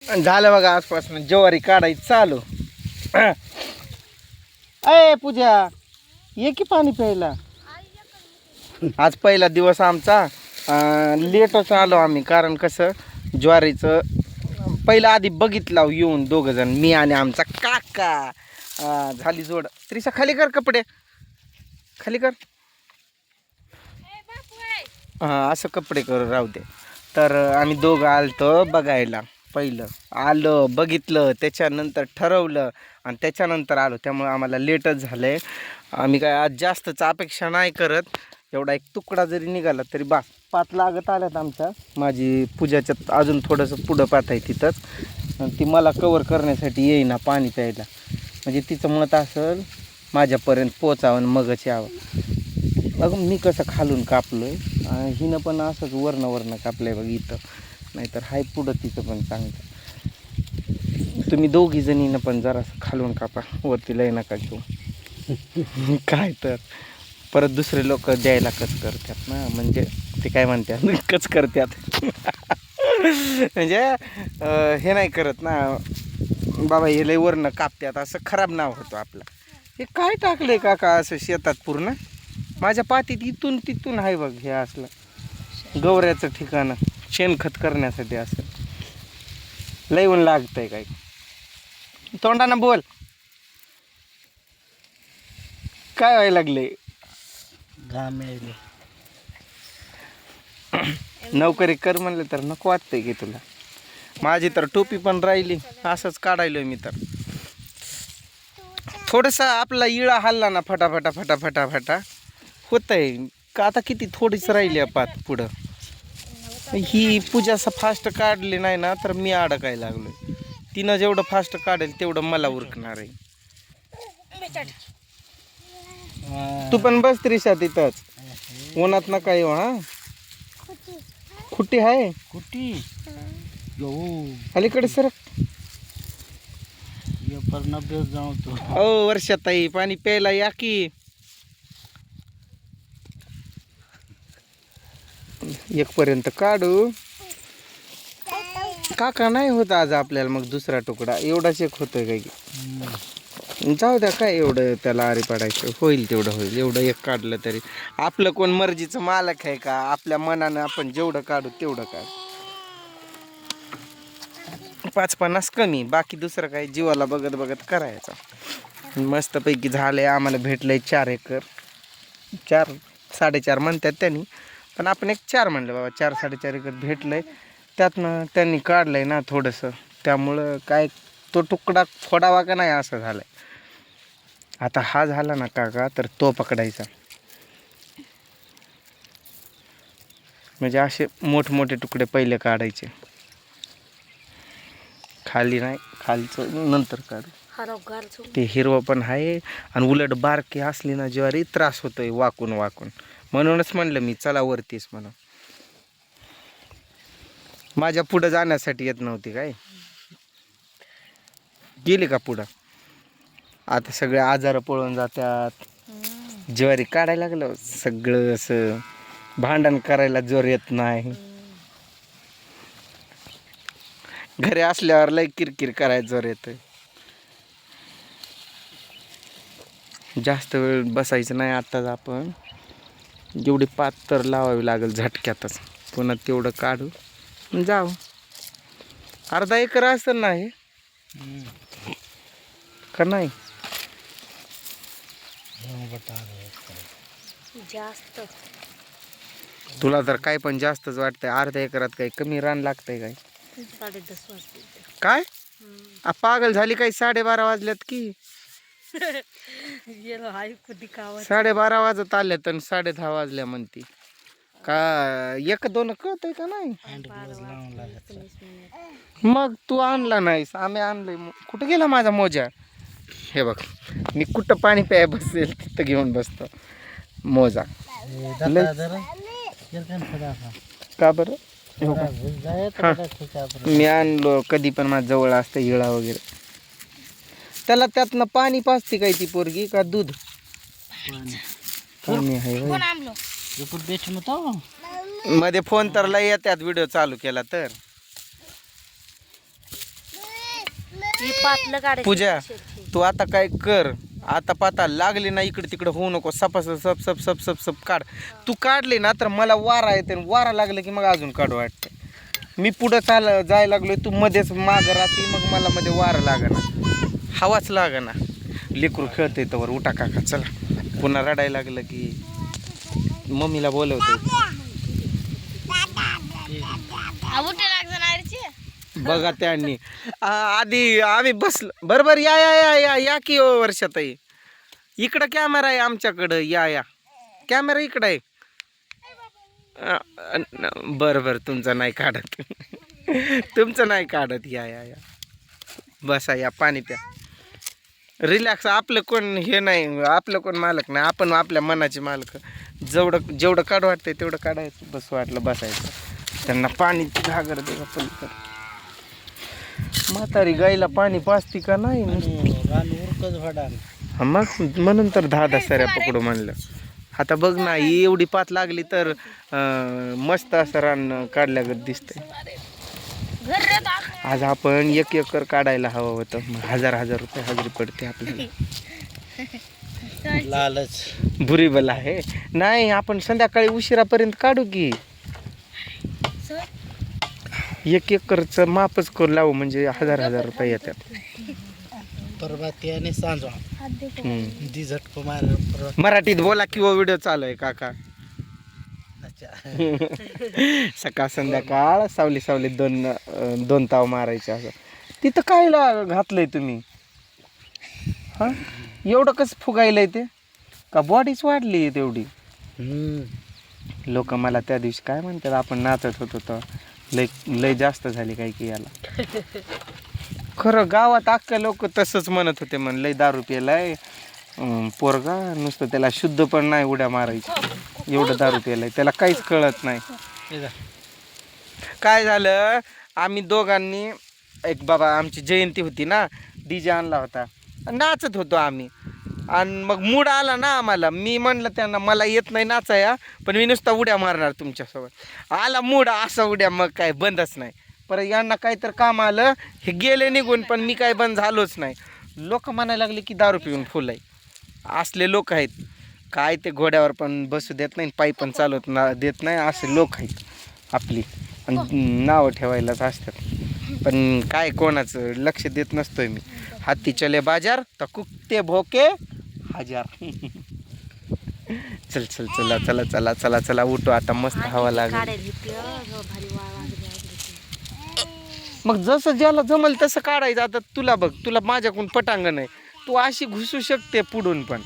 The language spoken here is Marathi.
झालं बघा आजपासून ज्वारी काढायची चालू. अय पूजा ये की पाणी प्यायला. आज पहिला दिवस आमचा लेटच आलो आम्ही, कारण कसं ज्वारीचं पहिलं आधी बघितलं येऊन दोघं जण, मी आणि आमचा काका. झाली जोड. त्रिशा खाली कर कपडे, खाली कर. हां असं कपडे कर राहू दे. तर आम्ही दोघं आलतो बघायला. पहिलं आलं बघितलं, त्याच्यानंतर ठरवलं आणि त्याच्यानंतर आलो. त्यामुळे आम्हाला लेटच झालं आहे. आम्ही काय आज जास्तच अपेक्षा नाही करत. एवढा एक तुकडा जरी निघाला तरी बा. पात लागत आल्यात आमच्या. माझी पूजाच्यात अजून थोडंसं पुढं पात आहे तिथंच, आणि ती मला कवर करण्यासाठी येईना पाणी प्यायला. म्हणजे तिचं मत असेल माझ्यापर्यंत पोचावं मगच यावं. बघ मी कसं खालून कापलो आहे, हिनं पण असंच वरनं कापलं आहे बघ इथं. नाहीतर हाय पुढं तिचं पण चांगलं. तुम्ही दोघी जणीनं पण जरासं खालून कापा, वरती लय नका घेऊ. काय तर परत दुसरे लोक द्यायला कच करतात ना, म्हणजे ते काय म्हणतात कच करतात. म्हणजे हे नाही करत ना बाबा, हे लय वरनं कापतात असं खराब नाव होतं आपलं. हे काय टाकलंय काका असं शेतात पूर्ण? माझ्या पातीत इथून तिथून आहे बघ हे असलं गवऱ्याचं ठिकाण, शेणखत करण्यासाठी. असं लय ऊन लागतंय काय. तोंडानं बोल, काय व्हायला लागले? घाम मिळाले. नोकरी कर म्हणलं तर नको वाटतंय की तुला? माझी तर टोपी पण राहिली, असंच काढायलोय मी. तर थोडंसं आपला इळा हल्ला ना फटाफटा फटाफटा फटा होतंय का. आता किती थोडीच राहिली पात पुढं. ही पूजा असं फास्ट काढली नाही ना तर मी अडकायला लागलोय. तिनं जेवढं फास्ट काढेल तेवढं मला उरकणार आहे. तू पण बस त्रिशा तिथंच, उन्हात नका येऊ. हा खुट्टी आहे, कुठी अलीकडे सर. जाऊ तो. ओ वर्षाताई पाणी प्यायला या की. एक पर्यंत काढू काका. नाही होत आज आपल्याला मग दुसरा तुकडा, एवढाच एक होतोय काय की. जाऊ द्या, काय एवढं त्याला आरी पडायचं. होईल तेवढं होईल. एवढं एक काढलं तरी आपलं कोण मर्जीचं मालक आहे का? आपल्या मनानं आपण जेवढं काढू तेवढं काढू. 5-50 कमी, बाकी दुसरं काय जीवाला बघत बघत करायचं. मस्तपैकी झालंय. आम्हाला भेटलंय 4 एकर. 4-4.5 म्हणतात त्यांनी, पण आपण एक 4 म्हणलं बाबा. 4-4.5 एकर भेटलंय. त्यातनं त्यांनी काढलंय ना थोडंसं, त्यामुळं काय तो तुकडा फोडावा का नाही असं झालंय. आता हा झाला ना काका तर तो पकडायचा. म्हणजे असे मोठमोठे तुकडे पहिले काढायचे. खाली नाही, खालचं नंतर काढू. ते हिरवं पण आहे, आणि उलट बारकी असली ना ज्वारी त्रास होतोय वाकून वाकून. म्हणूनच म्हणलं मी चला वरतीच म्हणून. माझ्या पुढं जाण्यासाठी येत नव्हती काय, गेली का पुढं? आता सगळे आजार पळून जातात. ज्वारी काढायला लागलं सगळं असं भांडण करायला जोर येत नाही. घरी असल्यावर लय किरकिर करायला जोर येतोय. जास्त वेळ बसायचं नाही. आत्ताच आपण जेवढी पात तर लावावी लागेल झटक्यातच. पुन्हा तेवढं काढू जाऊ. अर्धा एकर असेल ना हे का नाही? जास्त तुला तर काय पण जास्तच वाटतंय. अर्ध्या एकरात काही कमी रान लागतंय काय? 10:30 वाजते. काय पागल झाली काय? 12:30 वाजल्यात की. गेलो हाय कधी कावा. 12:30 वाजत आल्यात आणि 10:30 वाजल्या म्हणती का? 1-2 कळतंय का नाही? मग तू आणला नाहीस, आम्ही आणलंय. कुठं गेला माझा मोजा? हे बघ, मी कुठं पाणी प्याय बसेल तिथं घेऊन बसतो मोजा. का बरं? मी आणलो कधी पण माझ्या जवळ असतं इळा वगैरे. त्याला त्यातनं पाणी पाजते काय ती पोरगी का दूध? पाणी आहे मध्ये. फोन तर लय येतात व्हिडिओ चालू केला तर. ही पातलं काढायचं. पूजा तू आता काय कर, आता पाता लागली ना इकडे तिकडे होऊ नको, सप सप सप सप सप काढ. तू काढली ना तर मला वारा येते, वारा लागलं की मग अजून काढू वाटते. मी पुढं जायला लागलोय, तू मध्येच मागं राहते, मग मला मध्ये वारा लागना, हवाच लागना. लेकरू खेळते तर उठा काका चला. पुन्हा रडायला लागलं की मम्मीला बोलवतो. बघा त्यांनी आधी आम्ही बसलो बरोबर. या या या या या की वर्षाताई, इकडं कॅमेरा आहे आमच्याकडं. या या कॅमेरा इकडं आहे. बरं बरं तुमचं नाही काढत तुमचं नाही काढत. या या या बसा, या पाणी प्या, रिलॅक्स. आपलं कोण हे नाही, आपलं कोण मालक नाही, आपण आपल्या मनाचे मालक. जेवढं काढू वाटतंय तेवढं काढायचं, बस वाटलं बसायचं. त्यांना पाणी घागर दे पलीकडे. म्हातारी गाईला पाणी पाजती का नाही? रान उरकच भाडा. मग म्हणून तर 10 सऱ्या पकडू म्हणलं. आता बघ ना, ही एवढी पात लागली तर मस्त असं रान काढल्यागत दिसतंय. आज आपण 1 एकर काढायला हवं होतं, मग 1000 रुपये हजेरी पडते आपल्याला. लालच बुरीबल आहे. नाही, आपण संध्याकाळी उशिरापर्यंत काढू की 1 एकरचं मापच करू लावू, म्हणजे 1000 रुपये येतात. परबाती आणि सांजवा दी झटको मार. मराठीत बोला किंवा व्हिडिओ चालू आहे काका. सकाळ संध्याकाळ सावली सावली दोन ताव मारायचे. असं तिथं काय घातलंय तुम्ही? हा, एवढं कसं फुगायलंय ते? का बॉडीच वाढली आहे तेवढी? लोक मला त्या दिवशी काय म्हणतात, आपण नाचत होतो तर लय जास्त झाली काय की याला. खरं गावात अख्ख्या लोक तसंच म्हणत होते, म्हण लय दारू प्यायलाय पोरगा, नुसतं त्याला शुद्ध पण नाही उड्या मारायची, एवढं दारू प्यायलाय, त्याला काहीच कळत नाही. काय झालं, आम्ही दोघांनी एक बाबा आमची जयंती होती ना, DJ आणला होता, नाचत होतो आम्ही. आणि मग मूड आला ना आम्हाला. मी म्हणलं त्यांना मला येत नाही नाचाया, पण मी नुसता उड्या मारणार तुमच्यासोबत. आला मूड असा उड्या, मग काय बंदच नाही. परत यांना काहीतरी काम आलं, हे गेले निघून, पण मी काय बंद झालोच नाही. लोक म्हणायला लागले की दारू पिऊन फुल आहे. असले लोक आहेत काय, ते घोड्यावर पण बसू देत नाही, पायी पण चालवत देत नाही, असे लोक आहेत आपली. आणि नावं ठेवायलाच असतात, पण काय कोणाचं लक्ष देत नसतोय मी. हाती चले बाजार तर कुत्ते भोके हजार. चल चल चला चला चला चला चला उठो आता, मस्त हवा लागेल. मग जसं ज्याला जमल तसं काढायचं. आता तुला बघ, तुला माझ्याकडून पटांगण आहे, तू अशी घुसू शकते पुढून पण.